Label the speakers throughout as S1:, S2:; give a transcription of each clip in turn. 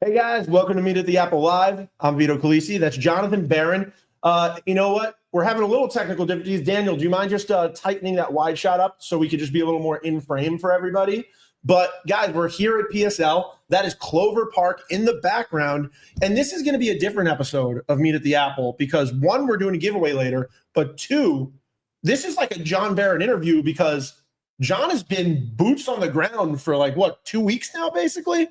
S1: Hey guys, welcome to Meet at the Apple Live. I'm Vito Calisi. That's Jonathan Barron. You know what? We're having a little technical difficulties. Daniel, do you mind just tightening that wide shot up so we could just be a little more in frame for everybody? But guys, we're here at PSL. That is Clover Park in the background. And this is going to be a different episode of Meet at the Apple because one, we're doing a giveaway later, but two, this is like a John Barron interview because John has been boots on the ground for like, what, 2 weeks now, basically?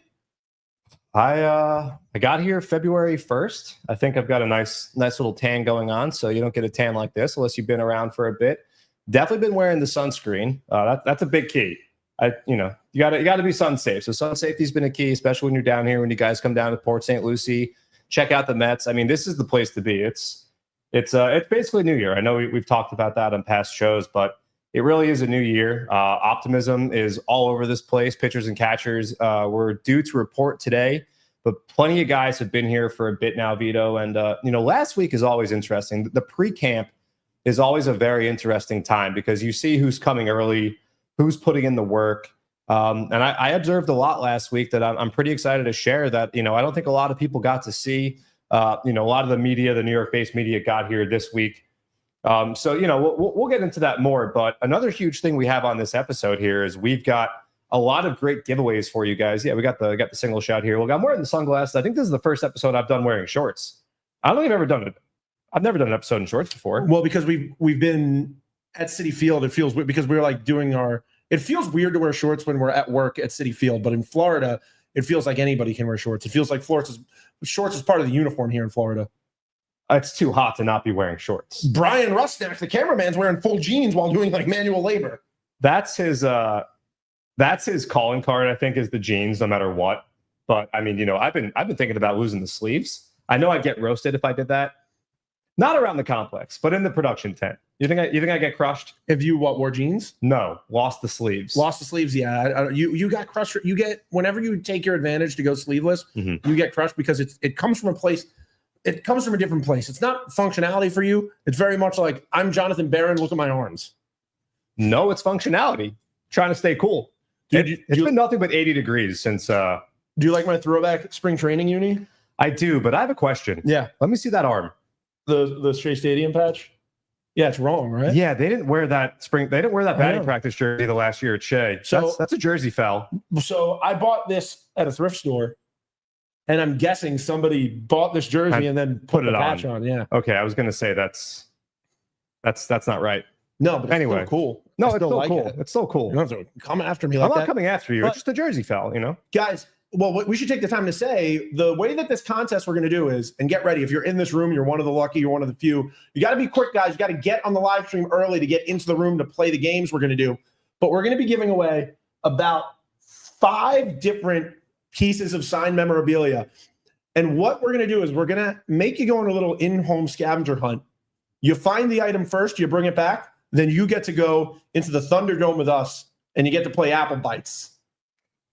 S2: I got here February 1st. I think I've got a nice little tan going on, so you don't get a tan like this unless you've been around for a bit. Definitely been wearing the sunscreen. That's a big key. You got to be sun safe. So sun safety's been a key, especially when you're down here. When you guys come down to Port St. Lucie, check out the Mets. I mean, this is the place to be. It's basically New Year. I know we've talked about that on past shows, but it really is a new year. Optimism is all over this place. Pitchers and catchers were due to report today, but plenty of guys have been here for a bit now, Vito. And, last week is always interesting. The pre-camp is always a very interesting time because you see who's coming early, who's putting in the work. And I observed a lot last week that I'm pretty excited to share that, I don't think a lot of people got to see. A lot of the media, the New York-based media got here this week. We'll get into that more. But another huge thing we have on this episode here is we've got a lot of great giveaways for you guys. Yeah, we got the single shot here. We got more than the sunglasses. I think this is the first episode I've done wearing shorts. I don't think I've ever done it. I've never done an episode in shorts before.
S1: Well, because we've been at Citi Field. It feels weird because we're like doing our. It feels weird to wear shorts when we're at work at Citi Field, but in Florida, it feels like anybody can wear shorts. It feels like shorts is part of the uniform here in Florida.
S2: It's too hot to not be wearing shorts.
S1: Brian Rusnak, the cameraman's wearing full jeans while doing like manual labor.
S2: That's his calling card, I think, is the jeans, no matter what. But I mean, I've been thinking about losing the sleeves. I know I'd get roasted if I did that. Not around the complex, but in the production tent. You think I get crushed? If you wore jeans? No, lost the sleeves.
S1: Lost the sleeves, yeah. You got crushed. You get whenever you take your advantage to go sleeveless, you get crushed because it comes from a place. It comes from a different place. It's not functionality for you. It's very much like, I'm Jonathan Barron, look at my arms.
S2: No, it's functionality. Trying to stay cool. Dude, it's been nothing but 80 degrees since...
S1: Do you like my throwback spring training uni?
S2: I do, but I have a question.
S1: Yeah.
S2: Let me see that arm.
S1: The Shea Stadium patch? Yeah, it's wrong, right?
S2: Yeah, they didn't wear that batting practice jersey the last year at Shea. So that's a jersey foul.
S1: So I bought this at a thrift store. And I'm guessing somebody bought this jersey and then put the patch on. Yeah.
S2: Okay, I was going to say that's not right.
S1: No, but anyway, it's still cool.
S2: No, it's still cool. It's still cool.
S1: You don't have to come after me like that.
S2: I'm not coming after you. It's just a jersey foul,
S1: Guys, well, what we should take the time to say, the way that this contest we're going to do is, and get ready. If you're in this room, you're one of the lucky, you're one of the few. You got to be quick, guys. You got to get on the live stream early to get into the room to play the games we're going to do. But we're going to be giving away about 5 different pieces of signed memorabilia. And what we're going to do is we're going to make you go on a little in-home scavenger hunt. You find the item first, you bring it back, then you get to go into the Thunderdome with us, and you get to play Apple Bites.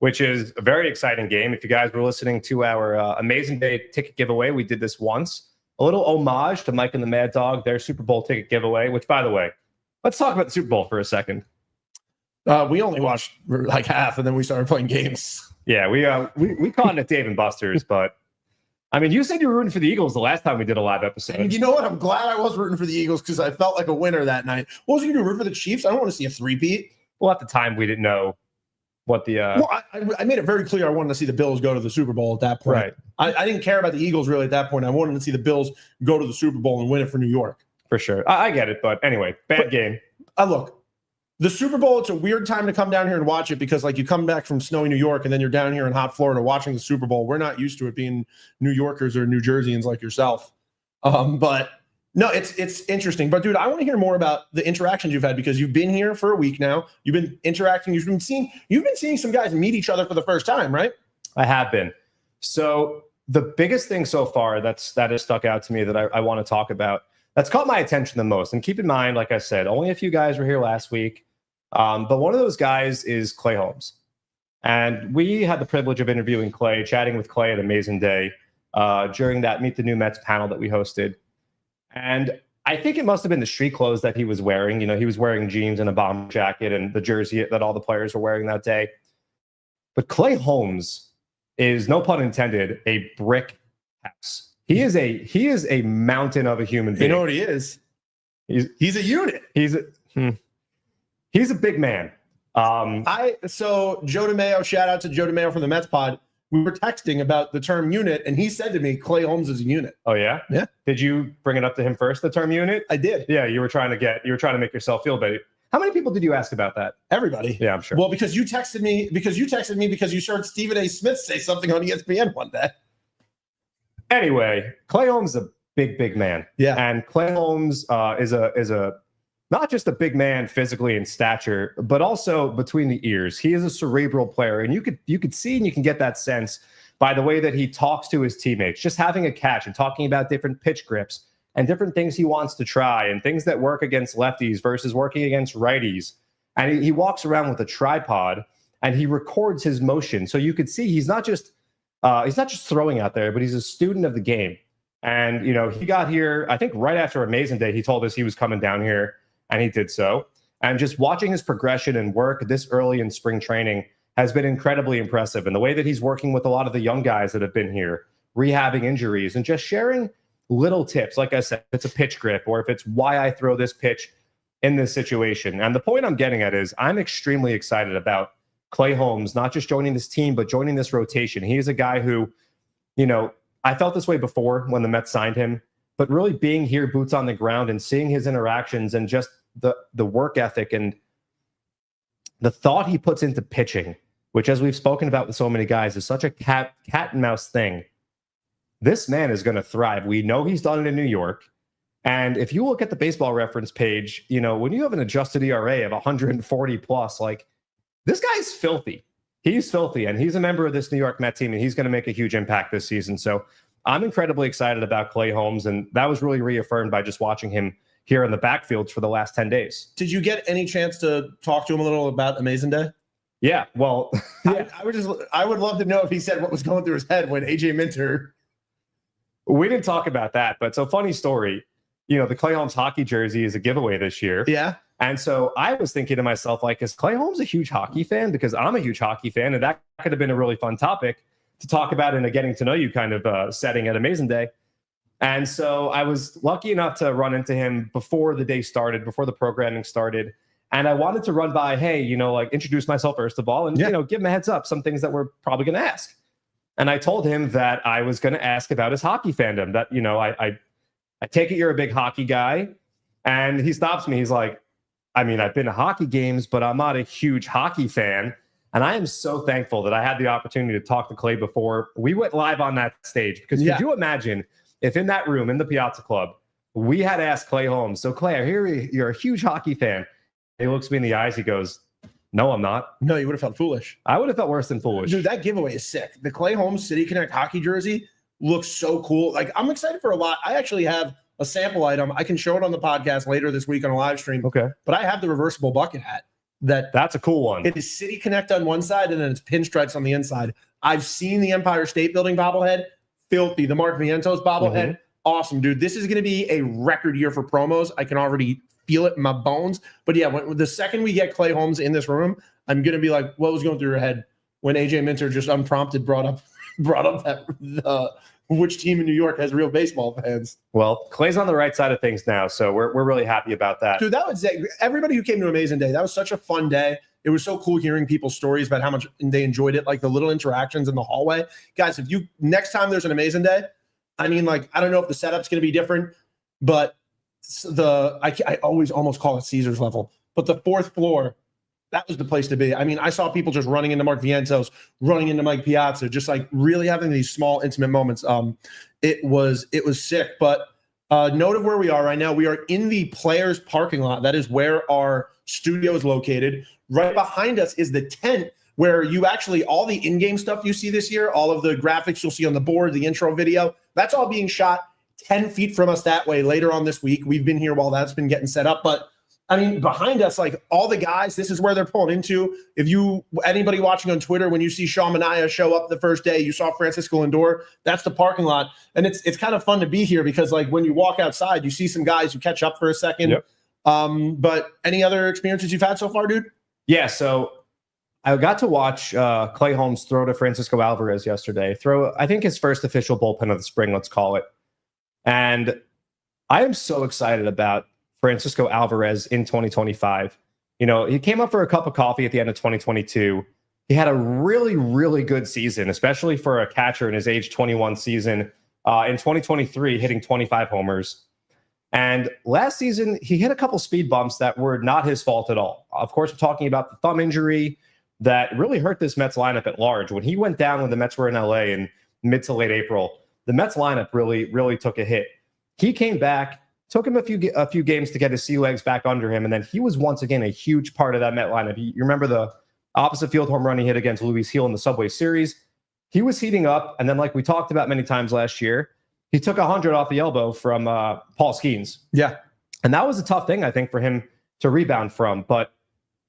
S2: Which is a very exciting game. If you guys were listening to our Amazing Day ticket giveaway, we did this once. A little homage to Mike and the Mad Dog, their Super Bowl ticket giveaway, which, by the way, let's talk about the Super Bowl for a second.
S1: We only watched like half, and then we started playing games.
S2: Yeah, we caught it at Dave & Buster's, but... I mean, you said you were rooting for the Eagles the last time we did a live episode.
S1: And you know what? I'm glad I was rooting for the Eagles because I felt like a winner that night. What was you going to root for the Chiefs? I don't want to see a three-peat.
S2: Well, at the time, we didn't know what the...
S1: Well, I made it very clear I wanted to see the Bills go to the Super Bowl at that point.
S2: Right.
S1: I didn't care about the Eagles really at that point. I wanted to see the Bills go to the Super Bowl and win it for New York.
S2: For sure. I get it. But anyway, bad game.
S1: Look, the Super Bowl, it's a weird time to come down here and watch it because, like, you come back from snowy New York and then you're down here in hot Florida watching the Super Bowl. We're not used to it being New Yorkers or New Jerseyans like yourself. But no, it's interesting. But, dude, I want to hear more about the interactions you've had because you've been here for a week now. You've been interacting. You've been seeing some guys meet each other for the first time, right?
S2: I have been. So the biggest thing so far that has stuck out to me that I want to talk about, that's caught my attention the most. And keep in mind, like I said, only a few guys were here last week. But one of those guys is Clay Holmes. And we had the privilege of interviewing Clay, chatting with Clay at Amazing Day during that Meet the New Mets panel that we hosted. And I think it must have been the street clothes that he was wearing. He was wearing jeans and a bomber jacket and the jersey that all the players were wearing that day. But Clay Holmes is, no pun intended, a brick house. He is a mountain of a human being.
S1: You know what he is? He's a unit.
S2: He's a big man.
S1: So Joe DeMayo, shout out to Joe DeMayo from the Mets pod. We were texting about the term unit, and he said to me, Clay Holmes is a unit.
S2: Oh yeah?
S1: Yeah.
S2: Did you bring it up to him first, the term unit?
S1: I did.
S2: Yeah, you were trying to make yourself feel better. How many people did you ask about that?
S1: Everybody.
S2: Yeah, I'm sure.
S1: Well, because you texted me because you heard Stephen A. Smith say something on ESPN one day.
S2: Anyway, Clay Holmes is a big man.
S1: Yeah.
S2: And Clay Holmes is a not just a big man physically in stature, but also between the ears. He is a cerebral player, and you could see and you can get that sense by the way that he talks to his teammates, just having a catch and talking about different pitch grips and different things he wants to try and things that work against lefties versus working against righties. And he walks around with a tripod and he records his motion. So you could see he's not just throwing out there, but he's a student of the game. And, he got here, I think right after Amazing Day, he told us he was coming down here, and he did so. And just watching his progression and work this early in spring training has been incredibly impressive. And the way that he's working with a lot of the young guys that have been here, rehabbing injuries and just sharing little tips. Like I said, if it's a pitch grip or if it's why I throw this pitch in this situation. And the point I'm getting at is I'm extremely excited about Clay Holmes, not just joining this team, but joining this rotation. He is a guy who, I felt this way before when the Mets signed him, but really being here, boots on the ground, and seeing his interactions and just the work ethic and the thought he puts into pitching, which, as we've spoken about with so many guys, is such a cat and mouse thing. This man is going to thrive. We know he's done it in New York. And if you look at the Baseball Reference page, when you have an adjusted ERA of 140 plus, like, this guy's filthy. He's filthy, and he's a member of this New York Mets team, and he's going to make a huge impact this season. So I'm incredibly excited about Clay Holmes, and that was really reaffirmed by just watching him here in the backfields for the last 10 days.
S1: Did you get any chance to talk to him a little about Amazing Day?
S2: Yeah, well,
S1: yeah. I would love to know if he said what was going through his head when AJ Minter.
S2: We didn't talk about that, but so funny story. The Clay Holmes hockey jersey is a giveaway this year.
S1: Yeah.
S2: And so I was thinking to myself, like, is Clay Holmes a huge hockey fan? Because I'm a huge hockey fan, and that could have been a really fun topic to talk about in a getting to know you kind of setting at Amazing Day. And so I was lucky enough to run into him before the day started, before the programming started. And I wanted to run by, hey, introduce myself first of all and, give him a heads up, some things that we're probably going to ask. And I told him that I was going to ask about his hockey fandom, that, I take it you're a big hockey guy. And he stops me. He's like, I've been to hockey games, but I'm not a huge hockey fan. And I am so thankful that I had the opportunity to talk to Clay before we went live on that stage. Because could you imagine if in that room, in the Piazza Club, we had asked Clay Holmes, so Clay, I hear you're a huge hockey fan. He looks me in the eyes. He goes, no, I'm not.
S1: No, you would have felt foolish.
S2: I would have felt worse than foolish.
S1: Dude, that giveaway is sick. The Clay Holmes City Connect hockey jersey looks so cool. Like, I'm excited for a lot. I actually have a sample item. I can show it on the podcast later this week on a live stream.
S2: Okay.
S1: But I have the reversible bucket hat.
S2: That's a cool one.
S1: It is City Connect on one side, and then it's pinstripes on the inside. I've seen the Empire State Building bobblehead. Filthy. The Mark Vientos bobblehead. Awesome, dude. This is going to be a record year for promos. I can already feel it in my bones. But yeah, the second we get Clay Holmes in this room, I'm going to be like, what was going through your head when AJ Minter just unprompted brought up that which team in New York has real baseball fans?
S2: Well, Clay's on the right side of things now, so we're really happy about that.
S1: Dude, that was everybody who came to Amazing Day. That was such a fun day. It was so cool hearing people's stories about how much they enjoyed it, like the little interactions in the hallway. Guys, if you next time there's an Amazing Day, I don't know if the setup's going to be different, but I always almost call it Caesar's level, but the fourth floor, that was the place to be. I saw people just running into Mark Vientos, running into Mike Piazza, just like really having these small, intimate moments. It was sick. But note of where we are right now, we are in the players' parking lot. That is where our studio is located. Right behind us is the tent where you actually, all the in-game stuff you see this year, all of the graphics you'll see on the board, the intro video, that's all being shot 10 feet from us that way later on this week. We've been here while that's been getting set up. But behind us, like all the guys, this is where they're pulling into. If anybody watching on Twitter, when you see Sean Manaea show up the first day, you saw Francisco Lindor, that's the parking lot. And it's kind of fun to be here because like when you walk outside, you see some guys who catch up for a second. Yep. But any other experiences you've had so far, dude?
S2: Yeah. So I got to watch Clay Holmes throw to Francisco Alvarez yesterday. I think his first official bullpen of the spring, let's call it. And I am so excited about Francisco Alvarez in 2025. You know, he came up for a cup of coffee at the end of 2022. He had a really, really good season, especially for a catcher in his age 21 season. In 2023, hitting 25 homers. And last season, he hit a couple speed bumps that were not his fault at all. Of course, we're talking about the thumb injury that really hurt this Mets lineup at large. When he went down when the Mets were in LA in mid to late April, the Mets lineup really, really took a hit. He came back, took him a few games to get his sea legs back under him, and then he was once again a huge part of that Met lineup. You remember the opposite field home run he hit against Luis Hill in the Subway Series? He was heating up, and then like we talked about many times last year, he took 100 off the elbow from Paul Skeens.
S1: Yeah.
S2: And that was a tough thing, I think, for him to rebound from. But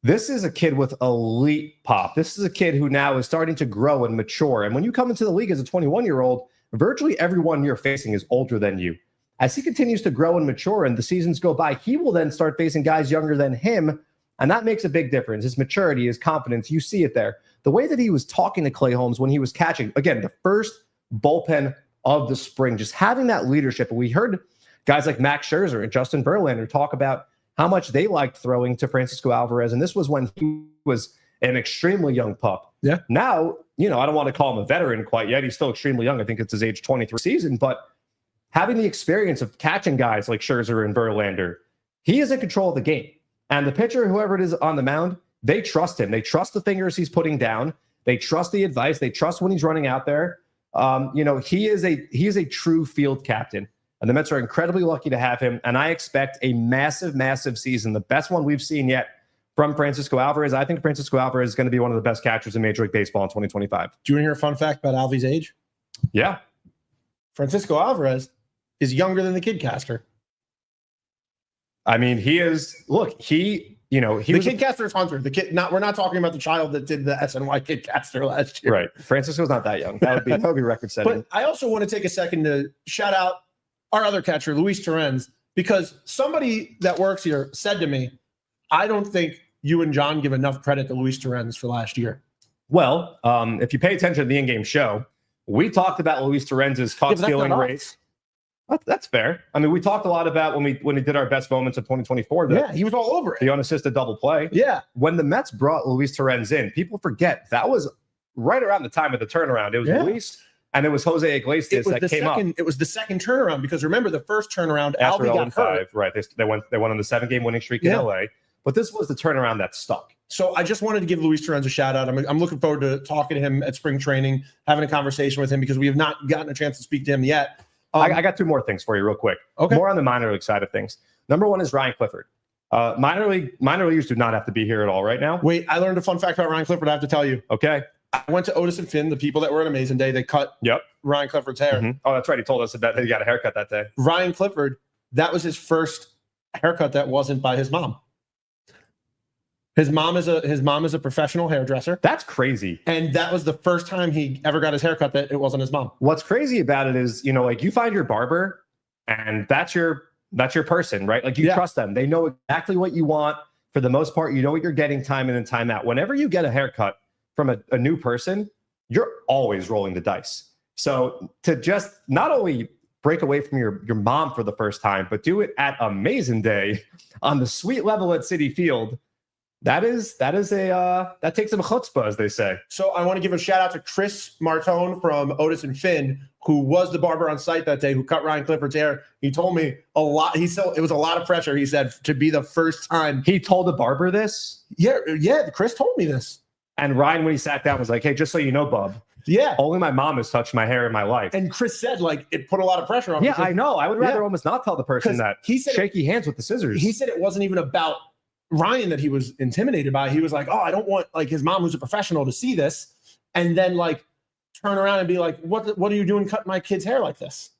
S2: this is a kid with elite pop. This is a kid who now is starting to grow and mature. And when you come into the league as a 21-year-old, virtually everyone you're facing is older than you. As he continues to grow and mature and the seasons go by, he will then start facing guys younger than him. And that makes a big difference. His maturity, his confidence, you see it there. The way that he was talking to Clay Holmes when he was catching, again, the first bullpen of the spring, just having that leadership. We heard guys like Max Scherzer and Justin Verlander talk about how much they liked throwing to Francisco Alvarez. And this was when he was an extremely young pup.
S1: Yeah.
S2: Now, you know, I don't want to call him a veteran quite yet. He's still extremely young. I think it's his age 23 season, but having the experience of catching guys like Scherzer and Verlander, he is in control of the game. And the pitcher, whoever it is on the mound, they trust him. They trust the fingers he's putting down. They trust the advice. They trust when he's running out there. You know, he is a true field captain. And the Mets are incredibly lucky to have him. And I expect a massive, massive season, the best one we've seen yet from Francisco Alvarez. I think Francisco Alvarez is going to be one of the best catchers in Major League Baseball in 2025.
S1: Do you want to hear a fun fact about Alvy's age?
S2: Yeah.
S1: Francisco Alvarez is younger than the kid caster.
S2: I mean, he is, look, he the
S1: kid caster is Hunter. We're not talking about the child that did the SNY kid caster last year.
S2: Right. Francisco's not that young. That would be record setting.
S1: But I also want to take a second to shout out our other catcher, Luis Torrens, because somebody that works here said to me, I don't think you and John give enough credit to Luis Torrens for last year.
S2: Well, if you pay attention to the in-game show, we talked about Luis Torrens' caught stealing rate. That's fair. I mean, we talked a lot about when we did our best moments of 2024.
S1: Yeah, he was all over it.
S2: The unassisted double play.
S1: Yeah.
S2: When the Mets brought Luis Torrens in, people forget that was right around the time of the turnaround. It was Luis and it was Jose Iglesias that came up.
S1: It was the second turnaround because remember the first turnaround,
S2: after
S1: Alvy got hurt.
S2: Right. They went on the 7-game winning streak in LA. But this was the turnaround that stuck.
S1: So I just wanted to give Luis Torrens a shout out. I'm looking forward to talking to him at spring training, having a conversation with him because we have not gotten a chance to speak to him yet.
S2: I got two more things for you real quick.
S1: Okay.
S2: More on the minor league side of things. Number one is Ryan Clifford. Minor leaguers do not have to be here at all right now.
S1: Wait, I learned a fun fact about Ryan Clifford. I have to tell you.
S2: Okay.
S1: I went to Otis and Finn, the people that were at Amazing Day. They cut Ryan Clifford's hair.
S2: Mm-hmm. Oh, that's right. He told us that he got a haircut that day.
S1: Ryan Clifford, that was his first haircut that wasn't by his mom. His mom is a professional hairdresser.
S2: That's crazy.
S1: And that was the first time he ever got his haircut that it wasn't his mom.
S2: What's crazy about it is, like you find your barber and that's your person, right? Like you trust them. They know exactly what you want. For the most part, you know what you're getting time in and time out. Whenever you get a haircut from a new person, you're always rolling the dice. So to just not only break away from your mom for the first time, but do it at Amazing Day on the suite level at Citi Field, that takes some chutzpah, as they say.
S1: So I want to give a shout out to Chris Martone from Otis and Finn, who was the barber on site that day, who cut Ryan Clifford's hair. He told me a lot. It was a lot of pressure. He said to be the first time.
S2: He told the barber this?
S1: Yeah. Chris told me this.
S2: And Ryan, when he sat down, was like, "Hey, just so you know, bub.
S1: Yeah.
S2: Only my mom has touched my hair in my life."
S1: And Chris said, it put a lot of pressure on him.
S2: Yeah, I know. I would rather almost not tell the person that. He said shaky hands with the scissors.
S1: He said it wasn't even about Ryan that he was intimidated by. He was like, "Oh, I don't want his mom, who's a professional, to see this," and then turn around and be like, "What are you doing cutting my kid's hair like this?"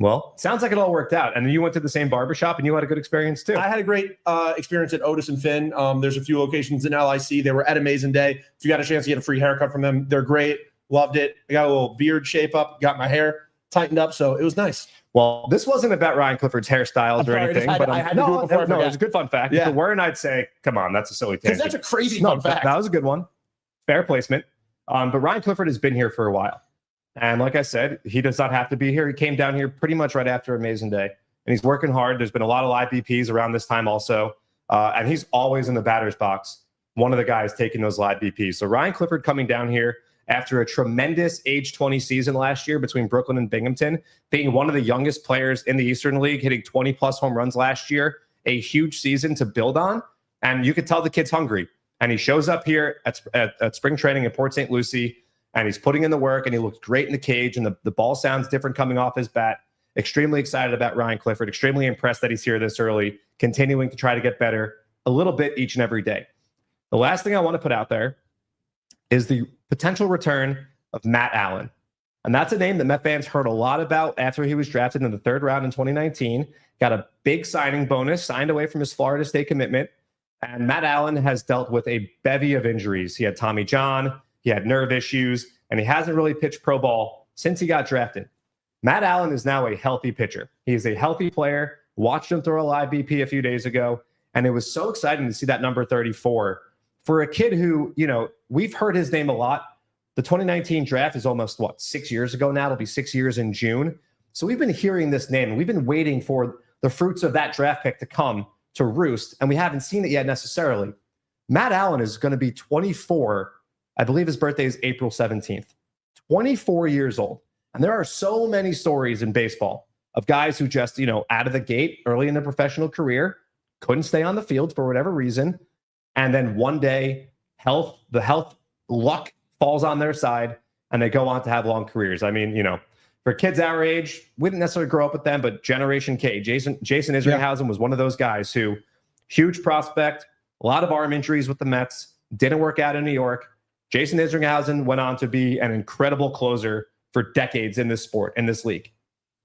S1: Well, sounds like it all worked out. And then you went to the same barbershop and you had a good experience too. I had a great experience at Otis and Finn. There's a few locations in LIC. They were at Amazing Day. If you got a chance to get a free haircut from them, they're great. Loved it. I got a little beard shape up, got my hair tightened up, so it was nice. Well, this wasn't about Ryan Clifford's hairstyles or anything, but I had to do it before. No, it was a good fun fact. Yeah. If it weren't, I'd say, come on, that's a silly tangent. Because that's a crazy fun fact. That was a good one.
S2: fair placement. But Ryan Clifford has been here for a while. And like I said, he does not have to be here. He came down here pretty much right after Amazing Day. And he's working hard. There's been a lot of live BPs around this time also. And he's always in the batter's box, one of the guys taking those live BPs. So Ryan Clifford coming down here after a tremendous age 20 season last year between Brooklyn and Binghamton, being one of the youngest players in the Eastern League, hitting 20-plus home runs last year, a huge season to build on. And you could tell the kid's hungry. And he shows up here at spring training in Port St. Lucie, and he's putting in the work, and he looks great in the cage, and the ball sounds different coming off his bat. Extremely excited about Ryan Clifford, extremely impressed that he's here this early, continuing to try to get better a little bit each and every day. The last thing I want to put out there is the potential return of Matt Allen. And that's a name that Met fans heard a lot about after he was drafted in the 3rd round in 2019. Got a big signing bonus, signed away from his Florida State commitment. And Matt Allen has dealt with a bevy of injuries. He had Tommy John, he had nerve issues, and he hasn't really pitched pro ball since he got drafted. Matt Allen is now a healthy pitcher. He is a healthy player. Watched him throw a live BP a few days ago, and it was so exciting to see that number 34 for a kid who, we've heard his name a lot. The 2019 draft is almost, 6 years ago now? It'll be 6 years in June. So we've been hearing this name, and we've been waiting for the fruits of that draft pick to come to roost, and we haven't seen it yet necessarily. Matt Allen is going to be 24. I believe his birthday is April 17th. 24 years old. And there are so many stories in baseball of guys who just, out of the gate early in their professional career, couldn't stay on the field for whatever reason. And then one day, the health luck falls on their side, and they go on to have long careers. I mean, for kids our age, we didn't necessarily grow up with them, but Generation K, Jason Isringhausen was one of those guys who, huge prospect, a lot of arm injuries with the Mets, didn't work out in New York. Jason Isringhausen went on to be an incredible closer for decades in this sport, in this league.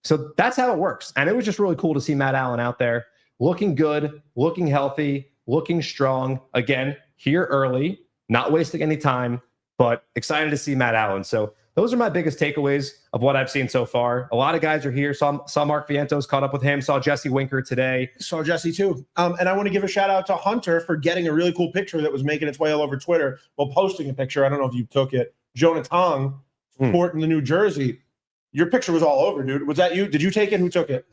S2: So that's how it works. And it was just really cool to see Matt Allen out there looking good, looking healthy, looking strong. Again, here early, not wasting any time, but excited to see Matt Allen. So those are my biggest takeaways of what I've seen so far. A lot of guys are here. Saw Mark Vientos, caught up with him. Saw Jesse Winker today.
S1: Saw Jesse too. And I want to give a shout out to Hunter for getting a really cool picture that was making its way all over Twitter while posting a picture. I don't know if you took it. Jonah Tong sporting the New Jersey. Your picture was all over, dude. Was that you? Did you take it? Who took it?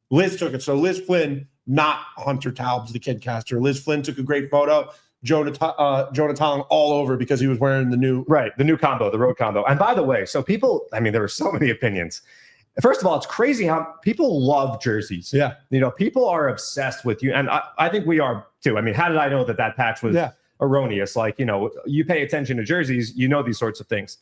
S1: Liz took it. So Liz Flynn, not Hunter Taubes, the kid caster. Liz Flynn took a great photo. Jonah Tong all over because he was wearing the new
S2: combo, the road combo. And by the way, so people, there were so many opinions. First of all, it's crazy how people love jerseys.
S1: Yeah.
S2: People are obsessed with you. And I think we are too. How did I know that patch was erroneous? You pay attention to jerseys, these sorts of things.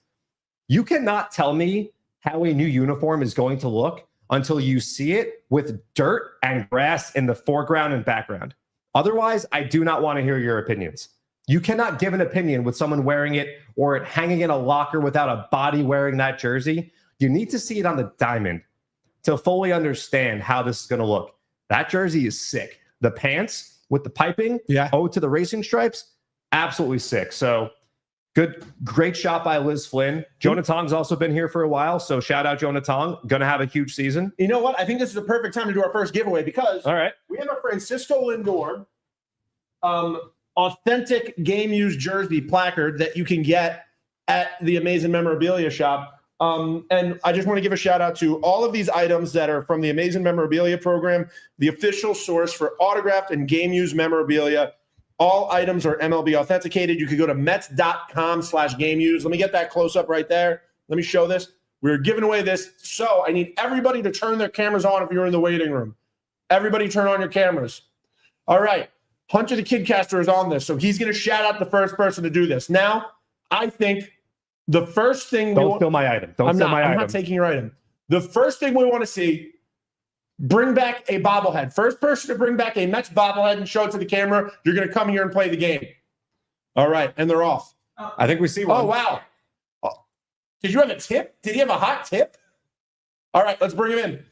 S2: You cannot tell me how a new uniform is going to look until you see it with dirt and grass in the foreground and background. Otherwise, I do not want to hear your opinions. You cannot give an opinion with someone wearing it or it hanging in a locker without a body wearing that jersey. You need to see it on the diamond to fully understand how this is going to look. That jersey is sick. The pants with the piping, ode to the racing stripes, absolutely sick. So great shot by Liz Flynn. Jonah Tong's also been here for a while, so shout out Jonah Tong. Going to have a huge season.
S1: You know what? I think this is the perfect time to do our first giveaway because
S2: we
S1: have a Francisco Lindor authentic game used jersey placard that you can get at the Amazing Memorabilia shop. And I just want to give a shout out to all of these items that are from the Amazing Memorabilia program, the official source for autographed and game used memorabilia. All items are MLB authenticated. You could go to Mets.com/gameuse. Let me get that close up right there. Let me show this. We're giving away this. So I need everybody to turn their cameras on if you're in the waiting room. Everybody turn on your cameras. All right. Hunter the Kidcaster is on this. So he's going to shout out the first person to do this. Now, I think the first thing...
S2: Don't steal my item. I'm
S1: not taking your item. The first thing we want to see... Bring back a bobblehead. First person to bring back a Mets bobblehead and show it to the camera, you're going to come here and play the game. All right, and they're off.
S2: I think we see one.
S1: Oh, wow. Did you have a tip? Did he have a hot tip? All right, let's bring him in.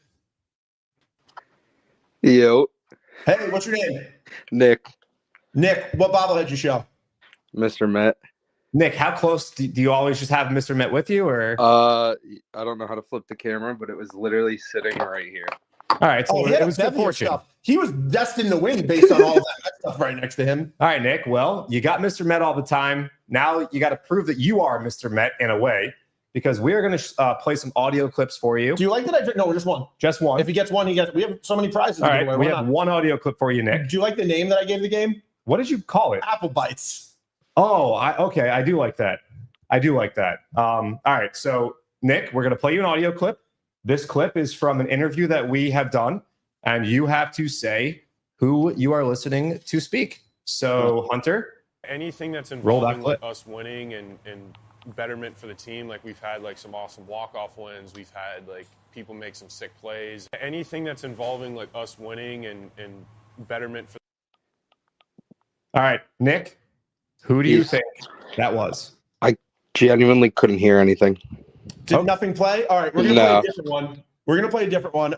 S3: Yo.
S1: Hey, what's your name?
S3: Nick.
S1: Nick, what bobblehead you show?
S3: Mr. Met.
S2: Nick, how close do you always just have Mr. Met with you, or?
S3: I don't know how to flip the camera, but it was literally sitting right here.
S2: All right, so it was good fortune.
S1: He was destined to win based on all that stuff right next to him.
S2: All right, Nick. Well, you got Mr. Met all the time. Now you got to prove that you are Mr. Met in a way, because we are going to play some audio clips for you.
S1: Do you like that I no, just one.
S2: Just one.
S1: If he gets one, he gets. We have so many prizes.
S2: All right,
S1: away.
S2: we have one audio clip for you, Nick.
S1: Do you like the name that I gave the game?
S2: What did you call it?
S1: Apple Bites.
S2: Oh, okay. I do like that. All right. So, Nick, we're going to play you an audio clip. This clip is from an interview that we have done, and you have to say who you are listening to speak. So, Hunter,
S4: anything that's
S2: roll that
S4: involving
S2: clip.
S4: us winning and betterment for the team. Like, we've had like some awesome walk-off wins. We've had like people make some sick plays. Anything that's involving like us winning and betterment for.
S2: All right, Nick, who do you think that was?
S3: I genuinely couldn't hear anything.
S1: Did nothing play? All right, we're gonna play a different one. We're gonna play a different one.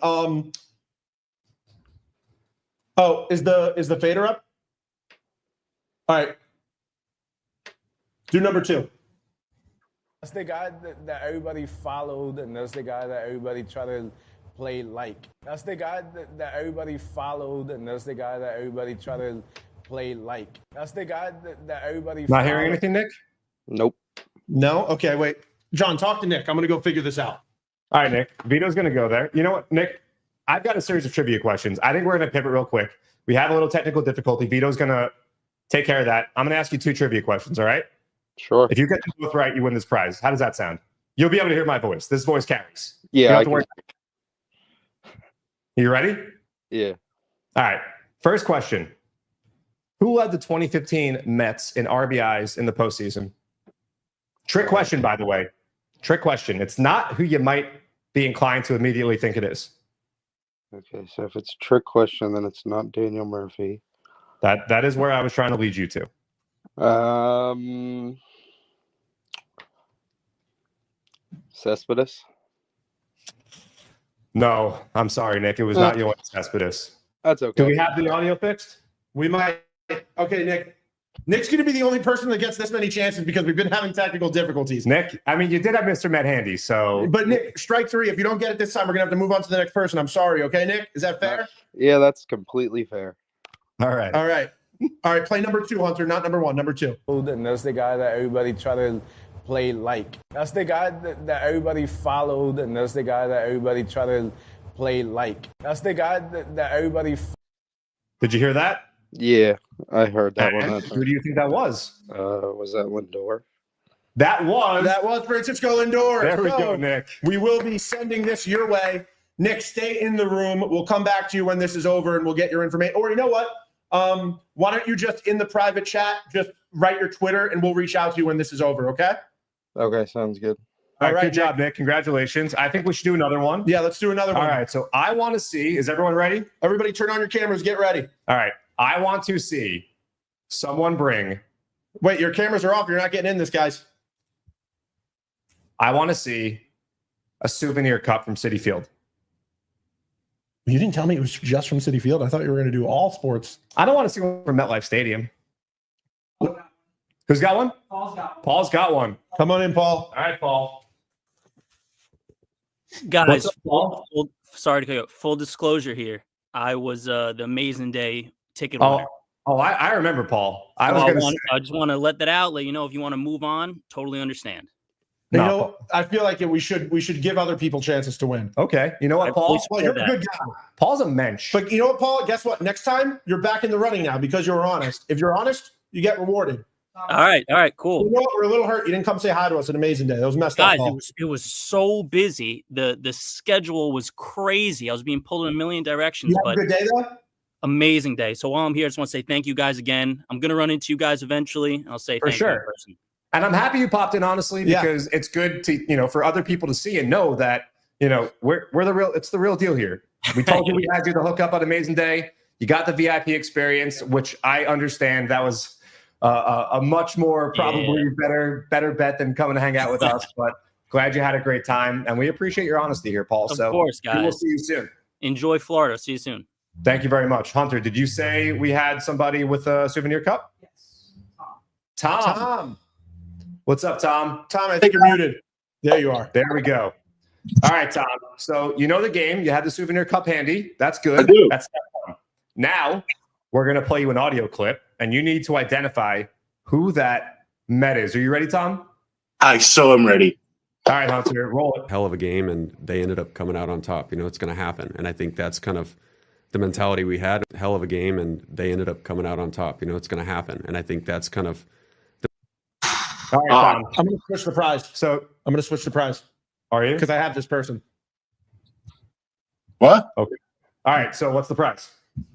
S1: Oh, is the fader up? All right. Do number 2.
S5: That's the guy that everybody followed, and that's the guy that everybody tried to play like. That's the guy that everybody followed, and that's the guy that everybody tried to play like. That's the guy that everybody.
S2: Not hearing anything, Nick?
S3: Nope.
S1: No? Okay, wait. John, talk to Nick. I'm going to go figure this out.
S2: All right, Nick. Vito's going to go there. You know what, Nick? I've got a series of trivia questions. I think we're going to pivot real quick. We have a little technical difficulty. Vito's going to take care of that. I'm going to ask you 2 trivia questions, all right?
S3: Sure.
S2: If you get them both right, you win this prize. How does that sound? You'll be able to hear my voice. This voice carries.
S3: Yeah.
S2: You don't have to worry. You ready?
S3: Yeah.
S2: All right. First question. Who led the 2015 Mets in RBIs in the postseason? Trick question, by the way. Trick question. It's not who you might be inclined to immediately think it is.
S3: Okay, so if it's a trick question, then it's not Daniel Murphy.
S2: That is where I was trying to lead you to.
S3: Cespedes?
S2: No, I'm sorry, Nick. It was not Yoenis Cespedes.
S3: That's okay.
S2: Do we have the audio fixed?
S1: We might. Okay, Nick. Nick's going to be the only person that gets this many chances because we've been having technical difficulties.
S2: Nick, I mean, you did have Mr. Met handy, so.
S1: But Nick, strike 3. If you don't get it this time, we're going to have to move on to the next person. I'm sorry. Okay, Nick? Is that fair?
S3: Yeah, that's completely fair.
S2: All right.
S1: All right. All right. Play number 2, Hunter, not number 1. Number 2.
S5: And that's the guy that everybody tried to play like. That's the guy that everybody followed, and that's the guy that everybody tried to play like. That's the guy that everybody.
S2: Did you hear that?
S3: Yeah, I heard that
S2: And
S3: one.
S2: who do you think that was?
S3: Was that Lindor?
S2: That was
S1: Francisco Lindor.
S2: There we
S1: So,
S2: go, Nick.
S1: We will be sending this your way. Nick, stay in the room. We'll come back to you when this is over and we'll get your information. Or you know what? Why don't you just in the private chat, just write your Twitter and we'll reach out to you when this is over, okay?
S3: Okay, sounds good.
S2: All right, good job, Nick. Congratulations. I think we should do another one.
S1: Yeah, let's do another one.
S2: All right, so I want to see, is everyone ready?
S1: Everybody turn on your cameras. Get ready.
S2: All right, I want to see someone bring.
S1: Wait, your cameras are off. You're not getting in this, guys.
S2: I want to see a souvenir cup from Citi Field.
S1: You didn't tell me it was just from Citi Field. I thought you were going to do all sports.
S2: I don't want to see one from MetLife Stadium. Who's got one? Paul's got one.
S1: Come on in, Paul.
S2: All right, Paul.
S6: Guys,
S2: Paul?
S6: sorry to cut you off. Full disclosure here. I was the Amazing Day ticket winner.
S2: I remember, Paul. I
S6: just want to let that out. Let you know if you want to move on. Totally understand.
S1: You know, I feel like we should give other people chances to win.
S2: Okay. You know what, Paul?
S1: Well, you're a good guy.
S2: Paul's a mensch.
S1: But you know what, Paul? Guess what? Next time, you're back in the running now because you were honest. If you're honest, you get rewarded.
S6: All right, cool.
S1: You know what? We're a little hurt. You didn't come say hi to us an Amazing Day. That was messed
S6: Guys,
S1: up, Paul.
S6: it was so busy. The schedule was crazy. I was being pulled in a million directions.
S1: You had a good day, though?
S6: Amazing day. So while I'm here, I just want to say thank you guys again. I'm going to run into you guys eventually. And I'll say thank you in person.
S2: And I'm happy you popped in, honestly, because it's good to, for other people to see and know that, we're the real, it's the real deal here. We told you we had you the hookup on Amazing Day. You got the VIP experience, which I understand that was a much more probably better bet than coming to hang out with us. But glad you had a great time. And we appreciate your honesty here, Paul.
S6: Of course, guys.
S2: We will see you soon.
S6: Enjoy Florida. See you soon.
S2: Thank you very much. Hunter, did you say we had somebody with a souvenir cup?
S7: Yes.
S2: Tom. What's up, Tom?
S1: Tom, I think you're muted. There you are.
S2: There we go. All right, Tom. So you know the game. You had the souvenir cup handy. That's good.
S7: I do.
S2: That's step one. Now we're going to play you an audio clip, and you need to identify who that Meadows. Are you ready, Tom?
S7: I so am ready.
S2: All right, Hunter, roll it.
S8: Hell of a game, and they ended up coming out on top. You know, it's going to happen. And I think that's kind of the mentality we had. Hell of a game, and they ended up coming out on top. You know, it's going to happen. And I think that's kind of
S2: All right, Tom.
S1: I'm going to switch the prize.
S2: So,
S1: I'm going to switch the prize
S2: are you?
S1: because I have this person.
S7: What?
S2: Okay. All right. So, what's the price?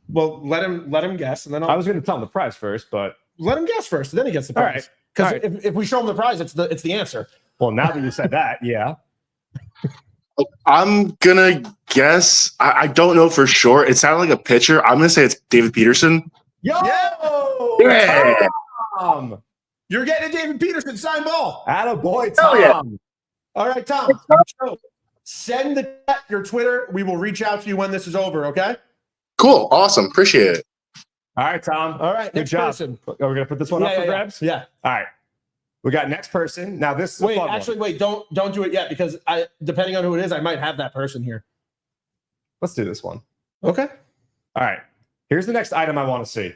S1: Well, let him guess, and then
S2: I was going to tell him the price first, but
S1: let him guess first, and then he gets the
S2: All
S1: prize.
S2: right.
S1: Because if we show him the prize, it's the answer.
S2: well, now that you said that, yeah.
S7: I'm gonna guess. I don't know for sure. It sounded like a pitcher. I'm gonna say it's David Peterson.
S2: Yo!
S7: Yeah.
S2: Tom!
S1: You're getting a David Peterson signed ball.
S2: Attaboy,
S7: Hell
S2: Tom.
S7: yeah.
S1: All right, Tom. So send your Twitter. We will reach out to you when this is over. Okay.
S7: Cool. Awesome. Appreciate it.
S2: All right, Tom.
S1: All right.
S2: Good
S1: Next
S2: job.
S1: person.
S2: Oh, we're going to put this one up for grabs?
S1: Yeah.
S2: All right. We got next person. Now, this is a
S1: Wait.
S2: fun
S1: Actually,
S2: one.
S1: wait. Don't do it yet because depending on who it is, I might have that person here.
S2: Let's do this one.
S1: Okay.
S2: All right. Here's the next item I want to see.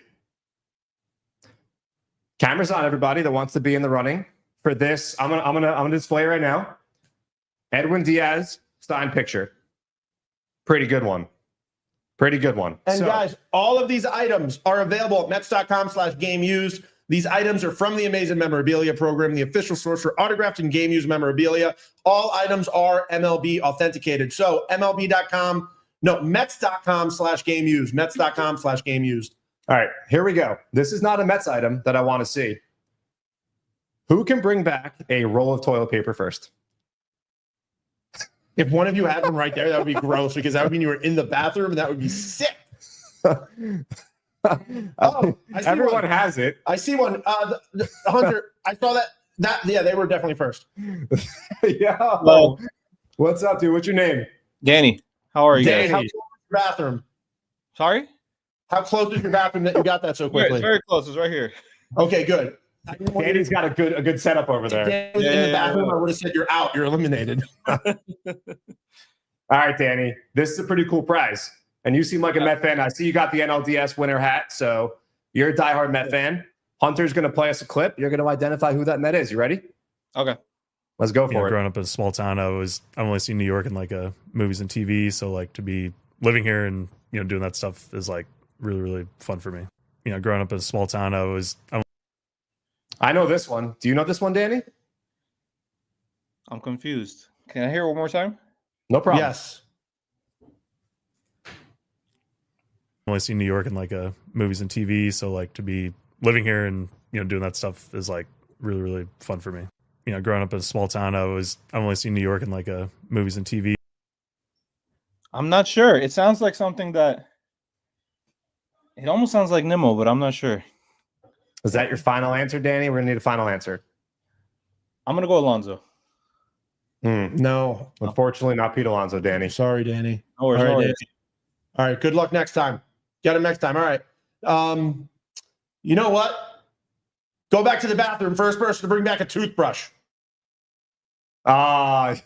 S2: Cameras on, everybody that wants to be in the running for this. I'm gonna display it right now. Edwin Diaz signed picture. Pretty good one. Pretty good one.
S1: And guys, all of these items are available at Mets.com/game used. These items are from the Amazing Memorabilia program, the official source for autographed and game used memorabilia. All items are MLB authenticated. So Mets.com/game used. Mets.com/game used.
S2: All right, here we go. This is not a Mets item that I want to see. Who can bring back a roll of toilet paper first?
S1: If one of you had them right there, that would be gross because that would mean you were in the bathroom and that would be sick. Oh, I see
S2: everyone
S1: one.
S2: has it.
S1: I see one. Hunter, I saw that. Yeah, they were definitely first.
S2: Yeah.
S9: Hello.
S2: What's up, dude? What's your name?
S9: Danny, how are you
S1: Danny,
S9: guys?
S1: how close is your bathroom?
S9: Sorry?
S1: How close is your bathroom that you got that so
S9: It's
S1: quickly?
S9: very close. It's right here.
S1: Okay, good.
S2: Danny's got a good setup over
S1: If
S2: there.
S1: Dan was in the bathroom, I would have said you're out. You're eliminated.
S2: All right, Danny. This is a pretty cool prize. And you seem like a Met fan. I see you got the NLDS winner hat, so you're a diehard Met fan. Hunter's going to play us a clip. You're going to identify who that Met is. You ready?
S9: Okay.
S2: Let's go
S10: You know,
S2: for it.
S10: growing up in a small town, I've only seen New York in like movies and TV. So like to be living here and doing that stuff is like really, really fun for me. You know, growing up in a small town,
S2: I know this one. Do you know this one, Danny?
S9: I'm confused. Can I hear it one more time?
S2: No problem.
S1: Yes.
S10: only seen New York in like movies and TV. So like to be living here and doing that stuff is like really, really fun for me. You know, growing up in a small town, I've only seen New York in like movies and TV.
S9: I'm not sure. It sounds like something that it almost sounds like Nimmo, but I'm not sure.
S2: Is that your final answer, Danny? We're going to need a final answer.
S9: I'm going to go Alonso.
S1: No.
S2: Unfortunately, not Pete Alonso, Danny.
S1: Sorry, Danny.
S9: No worries,
S1: All right,
S9: no worries.
S1: Danny. All right. Good luck next time. Get him next time. All right. You know what? Go back to the bathroom. First person to bring back a toothbrush.
S2: I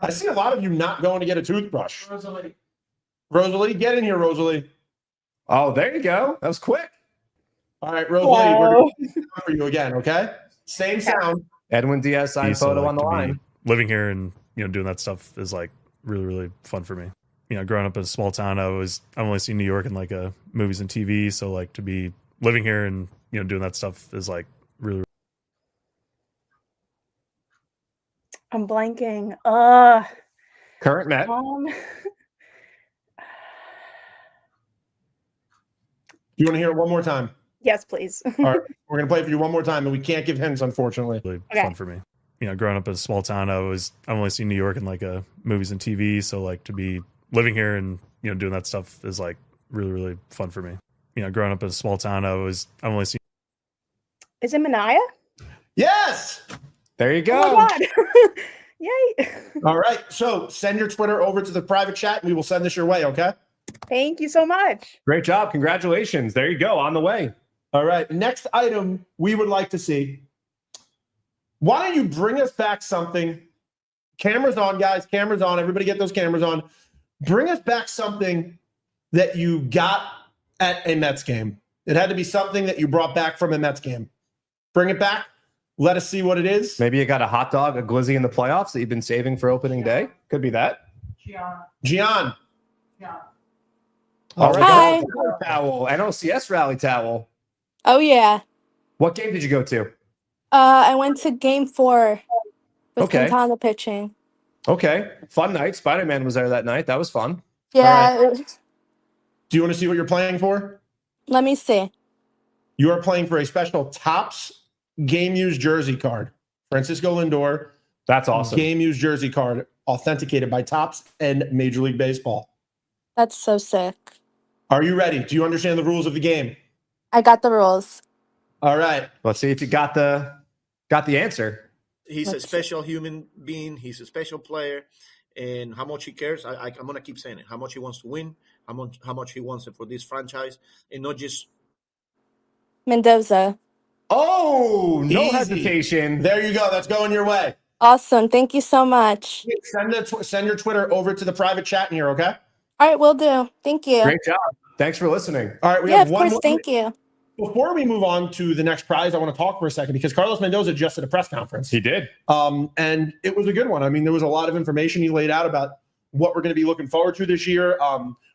S1: see a lot of you not going to get a toothbrush. Rosalie, get in here, Rosalie.
S2: Oh, there you go. That was quick.
S1: All right, Rosalie, we're going to for you again, okay? Same sound.
S2: Edwin Diaz signed
S10: So,
S2: photo
S10: like,
S2: on the
S10: to be
S2: line.
S10: living here and doing that stuff is like really, really fun for me. You know, growing up in a small town, I've only seen New York in like movies and TV. So like to be living here and doing that stuff is like really.
S11: I'm blanking.
S2: Current Met.
S1: You want to hear it one more time?
S11: Yes, please.
S1: All right, we're going to play it for you one more time, and we can't give hints, unfortunately.
S10: Really
S11: Okay.
S10: fun for me. You know, growing up in a small town, I've only seen New York in like movies and TV. So like to be living here and doing that stuff is like really, really fun for me. You know, growing up in a small town, I've only seen.
S11: Is it Manaya?
S1: Yes!
S2: There you go.
S11: Oh my God. Yay.
S1: All right, so send your Twitter over to the private chat, and we will send this your way, okay?
S11: Thank you so much.
S2: Great job. Congratulations. There you go. On the way.
S1: All right, next item we would like to see. Why don't you bring us back something? Cameras on, guys. Cameras on. Everybody get those cameras on. Bring us back something that you got at a Mets game. It had to be something that you brought back from a Mets game. Bring it back. Let us see what it is.
S2: Maybe you got a hot dog, a glizzy in the playoffs that you've been saving for opening day. Could be that.
S1: Gian.
S2: All right.
S12: Hi.
S2: Rally towel, NLCS rally towel.
S12: Oh yeah.
S2: What game did you go to?
S12: I went to Game 4 with
S2: Okay.
S12: Quintana pitching.
S2: Okay. Fun night. Spider-Man was there that night. That was fun.
S12: Yeah.
S1: Do you want to see what you're playing for?
S12: Let me see.
S1: You are playing for a special Topps game used jersey card. Francisco Lindor.
S2: That's awesome.
S1: Game used jersey card authenticated by Topps and Major League Baseball.
S12: That's so sick.
S1: Are you ready? Do you understand the rules of the game?
S12: I got the rules.
S1: All right.
S2: Let's see if you got the answer.
S13: He's a
S12: Let's see.
S13: special human being. He's a special player, and how much he cares. I'm gonna keep saying it. How much he wants to win. How much he wants it for this franchise, and not just.
S12: Mendoza.
S2: Oh, no
S1: Easy.
S2: hesitation.
S1: There you go. That's going your way.
S12: Awesome. Thank you so much.
S1: Send your Twitter over to the private chat in here, okay?
S12: All right, will do. Thank you.
S2: Great job. Thanks for listening.
S1: All right. We
S12: Yeah,
S1: have
S12: of
S1: one
S12: course.
S1: more.
S12: Thank you.
S1: Before we move on to the next prize, I want to talk for a second because Carlos Mendoza just did a press conference.
S2: He did.
S1: And it was a good one. I mean, there was a lot of information he laid out about what we're going to be looking forward to this year.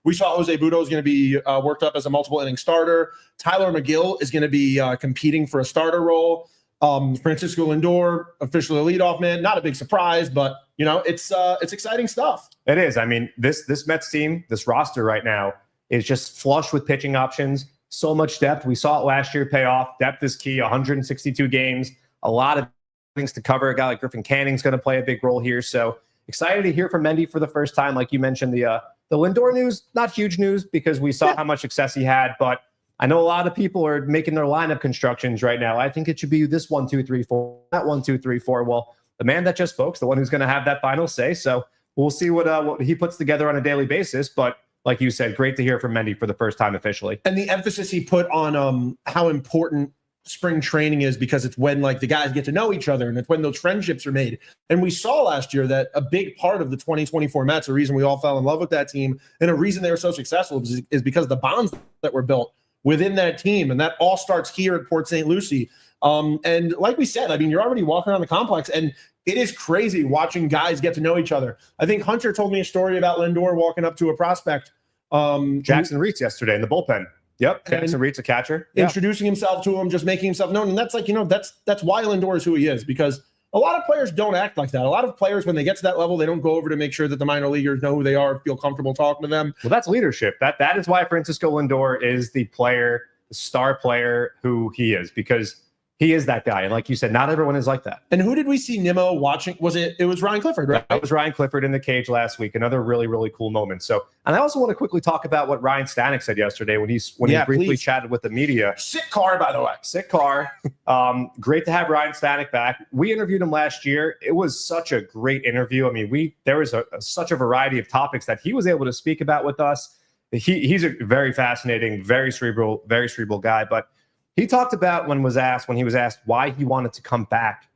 S1: We saw Jose Budo is going to be worked up as a multiple inning starter. Tyler McGill is going to be competing for a starter role. Francisco Lindor, officially a leadoff man. Not a big surprise, but you know, it's exciting stuff.
S2: It is. I mean, this Mets team, this roster right now is just flush with pitching options. So much depth. We saw it last year pay off. Depth is key. 162 games. A lot of things to cover. A guy like Griffin Canning's going to play a big role here. So excited to hear from Mendy for the first time. Like you mentioned, the Lindor news, not huge news because we saw how much success he had, but I know a lot of people are making their lineup constructions right now. I think it should be this 1, 2, 3, 4, not 1, 2, 3, 4. Well, the man that just spoke is the one who's going to have that final say. So we'll see what he puts together on a daily basis. But like you said, great to hear from Mendy for the first time officially.
S1: And the emphasis he put on how important spring training is because it's when like the guys get to know each other and it's when those friendships are made. And we saw last year that a big part of the 2024 Mets, a reason we all fell in love with that team and a reason they were so successful is because of the bonds that were built within that team. And that all starts here at Port St. Lucie. And like we said, I mean, you're already walking around the complex and it is crazy watching guys get to know each other. I think Hunter told me a story about Lindor walking up to a prospect.
S2: Jackson Reitz yesterday in the bullpen. Yep. Jackson Reitz, a catcher.
S1: Introducing himself to him, just making himself known. And that's like, you know, that's why Lindor is who he is, because a lot of players don't act like that. A lot of players, when they get to that level, they don't go over to make sure that the minor leaguers know who they are, feel comfortable talking to them.
S2: Well, that's leadership. That is why Francisco Lindor is the player, the star player who he is, because he is that guy. And like you said, not everyone is like that.
S1: And who did we see Nimmo watching? It was Ryan Clifford, right?
S2: That was Ryan Clifford in the cage last week. Another really, really cool moment. So, and I also want to quickly talk about what Ryan Stanek said yesterday when he briefly chatted with the media.
S1: Sick car, by the way.
S2: Sick car. Great to have Ryan Stanek back. We interviewed him last year. It was such a great interview. I mean, there was such a variety of topics that he was able to speak about with us. He's a very fascinating, very cerebral guy. But he talked about when he was asked why he wanted to come back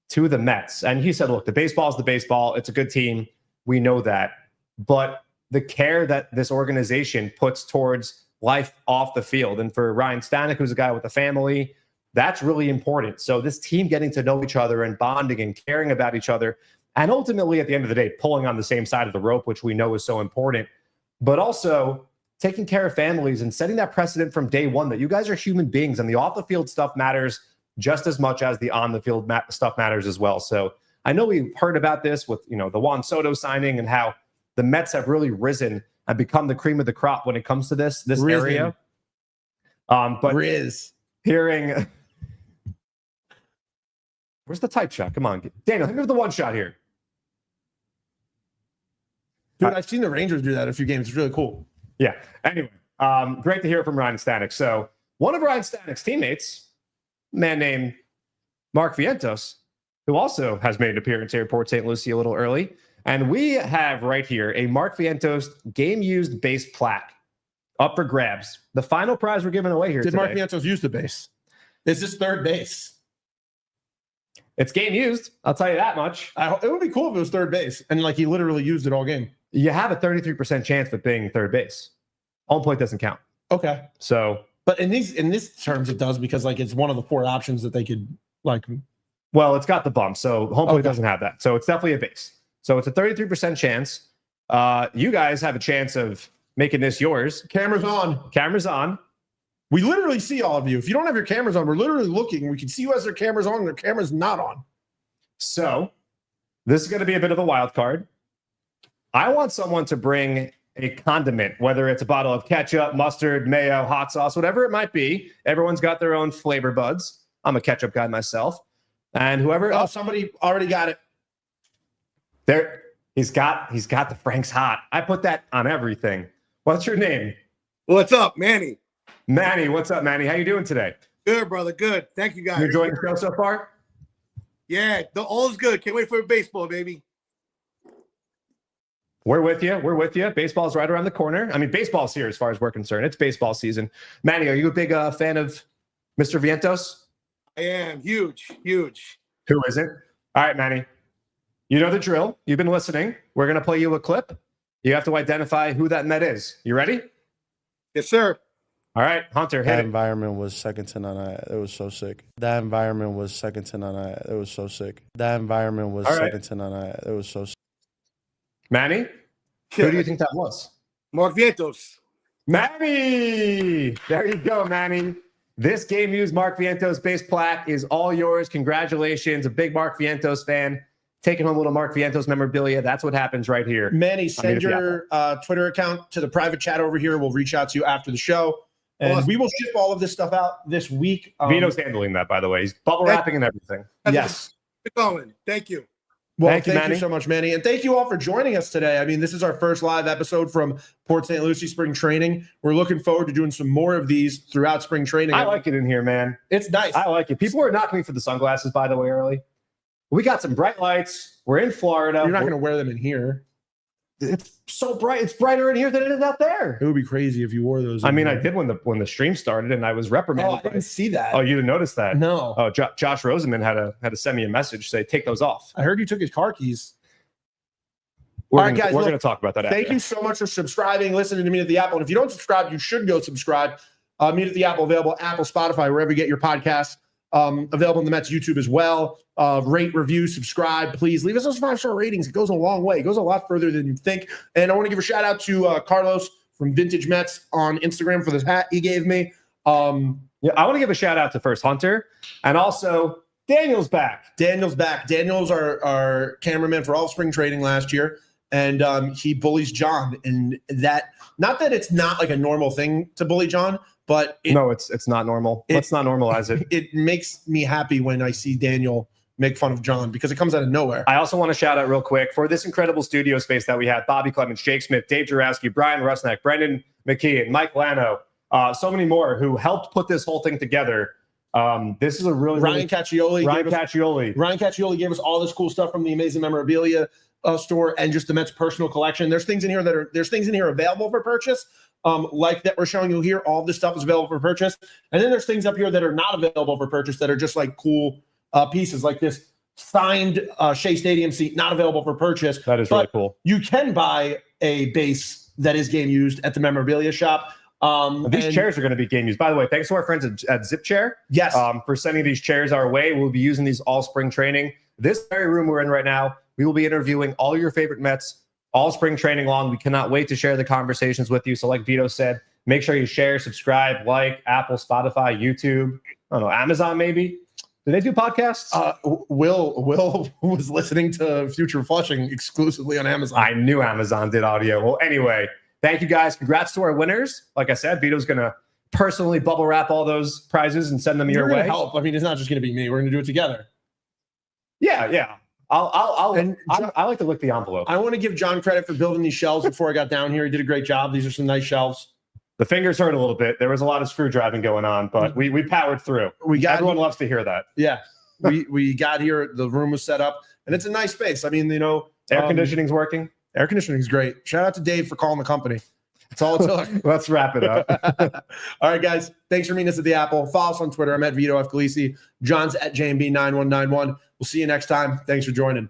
S2: to the Mets. And he said, look, the baseball is the baseball. It's a good team. We know that. But the care that this organization puts towards life off the field. And for Ryan Stanek, who's a guy with a family, that's really important. So this team getting to know each other and bonding and caring about each other. And ultimately, at the end of the day, pulling on the same side of the rope, which we know is so important. But also taking care of families and setting that precedent from day one that you guys are human beings and the off the field stuff matters just as much as the on the field stuff matters as well. So I know we've heard about this with, the Juan Soto signing and how the Mets have really risen and become the cream of the crop when it comes to this area. But hearing, where's the type shot? Come on, Daniel, think of the one shot here.
S1: Dude, I've seen the Rangers do that a few games. It's really cool.
S2: Yeah. Anyway, great to hear from Ryan Stanek. So one of Ryan Stanek's teammates, a man named Mark Vientos, who also has made an appearance here at Port St. Lucie a little early. And we have right here a Mark Vientos game-used base plaque up for grabs. The final prize we're giving away here today.
S1: Did Mark Vientos use the base? Is this third base?
S2: It's game used. I'll tell you that much.
S1: It would be cool if it was third base and like he literally used it all game.
S2: You have a 33% chance of being third base. Home plate doesn't count.
S1: Okay.
S2: So
S1: But in this terms, it does because like it's one of the 4 options that they could like.
S2: Well, it's got the bump, so hopefully it
S1: Okay.
S2: doesn't have that. So it's definitely a base. So it's a 33% chance. You guys have a chance of making this yours.
S1: Cameras on.
S2: Cameras on.
S1: We literally see all of you. If you don't have your cameras on, we're literally looking. We can see who has their cameras on and their cameras not on.
S2: So this is going to be a bit of a wild card. I want someone to bring a condiment, whether it's a bottle of ketchup, mustard, mayo, hot sauce, whatever it might be. Everyone's got their own flavor buds. I'm a ketchup guy myself. And whoever
S1: Oh, somebody already got it.
S2: there, he's got the Frank's Hot. I put that on everything. What's your name?
S14: What's up, Manny?
S2: Manny, what's up, Manny? How you doing today?
S14: Good, brother. Good. Thank you, guys.
S2: You enjoying the show so far?
S14: Yeah, all is good. Can't wait for baseball, baby.
S2: We're with you. We're with you. Baseball's right around the corner. I mean, baseball's here as far as we're concerned. It's baseball season. Manny, are you a big fan of Mr. Vientos?
S14: I am huge, huge.
S2: Who isn't? All right, Manny. You know the drill. You've been listening. We're going to play you a clip. You have to identify who that Met is. You ready?
S14: Yes, sir.
S2: All right, Hunter, hit
S15: That
S2: it.
S15: environment was second to none. It was so sick. That environment was second to none. It was so sick. That environment was
S2: All right.
S15: second to none. It was so sick.
S2: Manny, who do you think that was?
S14: Mark Vientos.
S2: Manny! There you go, Manny. This Game Used Mark Vientos base plaque is all yours. Congratulations. A big Mark Vientos fan. Taking home a little Mark Vientos memorabilia. That's what happens right here.
S1: Manny, send your Twitter account to the private chat over here. We'll reach out to you after the show. And
S14: Awesome.
S1: we will ship all of this stuff out this week.
S2: Vito's handling that, by the way. He's bubble wrapping and everything.
S1: Yes.
S14: Keep going. Thank you.
S1: Well,
S2: Thank you,
S1: thank you
S2: Manny.
S1: so much, Manny. And thank you all for joining us today. I mean, this is our first live episode from Port St. Lucie Spring Training. We're looking forward to doing some more of these throughout spring training.
S2: I like it in here, man.
S1: It's nice.
S2: I like it. People were knocking me for the sunglasses, by the way, early. We got some bright lights. We're in Florida.
S1: You're not going to wear them in here.
S2: It's so bright. It's brighter in here than it is out there.
S1: It would be crazy if you wore those.
S2: I
S1: in
S2: mean,
S1: here.
S2: I did when the stream started, and I was
S1: Oh,
S2: reprimanded.
S1: I didn't see that.
S2: Oh, you didn't notice that?
S1: No.
S2: Oh, Josh Rosenman had to send me a message say take those off.
S1: I heard you took his car keys.
S2: We're
S1: All right,
S2: gonna,
S1: guys,
S2: we're
S1: look,
S2: going to talk about that.
S1: Thank
S2: after.
S1: you so much for subscribing, listening to Meet at the Apple. And if you don't subscribe, you should go subscribe. Meet at the Apple, available Apple, Spotify, wherever you get your podcasts. Available on the Mets YouTube as well. Rate, review, subscribe. Please leave us those 5-star ratings. It goes a long way. It goes a lot further than you think. And I want to give a shout out to Carlos from Vintage Mets on Instagram for this hat he gave me.
S2: Yeah, I want to give a shout out to first Hunter and also Daniel's back.
S1: Daniel's back. Daniel's our cameraman for all spring training last year. And he bullies John. And that, not that it's not like a normal thing to bully John, but
S2: No, it's not normal. Let's not normalize it.
S1: It makes me happy when I see Daniel make fun of John because it comes out of nowhere.
S2: I also want to shout out real quick for this incredible studio space that we had. Bobby Clemens, Jake Smith, Dave Jurowski, Brian Rusnak, Brendan McKeon, Mike Lano, so many more who helped put this whole thing together. This is a
S1: Ryan Caccioli.
S2: Ryan Caccioli
S1: gave us all this cool stuff from the Amazing Memorabilia store and just the Mets personal collection. There's things in here available for purchase. Like that we're showing you here. All this stuff is available for purchase. And then there's things up here that are not available for purchase that are just like cool pieces like this signed Shea Stadium seat, not available for purchase.
S2: That is really cool.
S1: You can buy a base that is game used at the memorabilia shop.
S2: These chairs are going to be game used. By the way, thanks to our friends at Zip Chair.
S1: Yes.
S2: For sending these chairs our way. We'll be using these all spring training. This very room we're in right now, we will be interviewing all your favorite Mets all spring training long. We cannot wait to share the conversations with you. So like Vito said, make sure you share, subscribe, like Apple, Spotify, YouTube, I don't know, Amazon maybe. Do they do podcasts?
S1: Will was listening to Future Flushing exclusively on Amazon.
S2: I knew Amazon did audio. Well, anyway, thank you guys. Congrats to our winners. Like I said, Vito's going to personally bubble wrap all those prizes and send them your
S1: You're gonna
S2: way.
S1: help. I mean, it's not just going to be me. We're going to do it together.
S2: Yeah. I like to lick the envelope.
S1: I want to give John credit for building these shelves before I got down here. He did a great job. These are some nice shelves.
S2: The fingers hurt a little bit. There was a lot of screw driving going on, but we powered through. Everyone loves to hear that.
S1: Yeah. we got here. The room was set up, and it's a nice space. I mean,
S2: air conditioning's working.
S1: Air conditioning's great. Shout out to Dave for calling the company. That's all it took.
S2: Let's wrap it up.
S1: All right, guys. Thanks for meeting us at the Apple. Follow us on Twitter. I'm at Vito F. Galisi. John's at JMB9191. We'll see you next time. Thanks for joining.